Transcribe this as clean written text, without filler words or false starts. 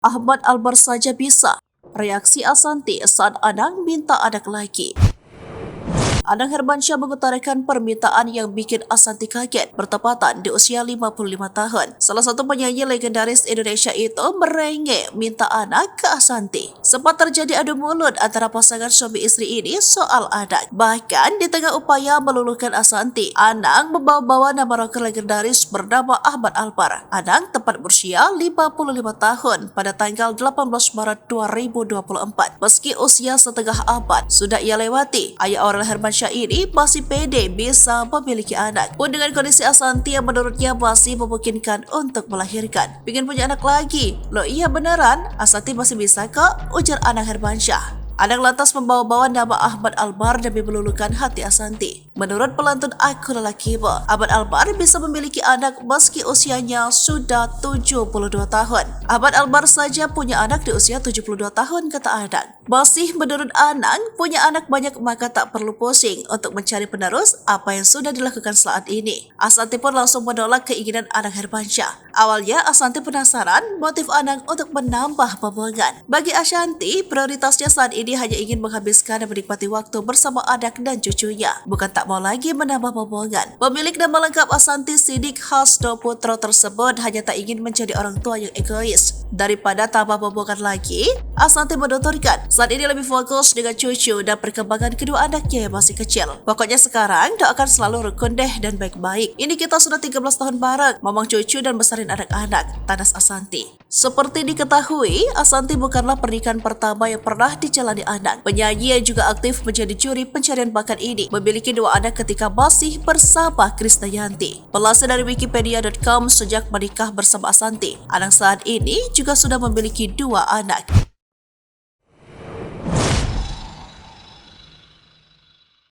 Ahmad Albar saja bisa. Reaksi Ashanti saat Anang minta anak lagi. Anang Hermansyah mengutarakan permintaan yang bikin Ashanti kaget bertepatan di usia 55 tahun. Salah satu penyanyi legendaris Indonesia itu merengek minta anak ke Ashanti. Sempat terjadi adu mulut antara pasangan suami istri ini soal anak. Bahkan di tengah upaya meluluhkan Ashanti, Anang membawa-bawa nama rocker legendaris bernama Ahmad Albar. Anang tepat berusia 55 tahun pada tanggal 18 Maret 2024. Meski usia setengah abad sudah ia lewati, ayah Aurel Hermansyah ini masih pede bisa memiliki anak. Pun dengan kondisi Ashanti yang menurutnya masih memungkinkan untuk melahirkan. Pengen punya anak lagi? Loh iya beneran? Ashanti masih bisa kok, ujar Anang Hermansyah. Anang lantas membawa-bawa nama Ahmad Albar demi meluluhkan hati Ashanti. Menurut pelantun Aku Lelakimu, Ahmad Albar bisa memiliki anak meski usianya sudah 72 tahun. Ahmad Albar saja punya anak di usia 72 tahun, kata Anang. Masih menurut Anang, punya anak banyak maka tak perlu pusing untuk mencari penerus apa yang sudah dilakukan saat ini. Ashanti pun langsung menolak keinginan Anang Hermansyah. Awalnya Ashanti penasaran motif Anang untuk menambah momongan. Bagi Ashanti, prioritasnya saat ini hanya ingin menghabiskan dan menikmati waktu bersama anak dan cucunya, bukan tak mau lagi menambah momongan. Pemilik nama lengkap Ashanti, Sidik Hasdo Putro tersebut, hanya tak ingin menjadi orang tua yang egois. Daripada tambah momongan lagi, Ashanti menuturkan saat ini lebih fokus dengan cucu dan perkembangan kedua anaknya yang masih kecil. Pokoknya sekarang doakan selalu rukun deh dan baik-baik. Ini kita sudah 13 tahun bareng, momong cucu dan besarin anak-anak, tadas Ashanti. Seperti diketahui, Ashanti bukanlah pernikahan pertama yang pernah dijalani Anang. Penyanyi yang juga aktif menjadi juri pencarian bakat ini memiliki 2 anak ketika masih bersama Krisdayanti. Pelansir dari Wikipedia.com, sejak menikah bersama Ashanti, Anang saat ini juga sudah memiliki 2 anak.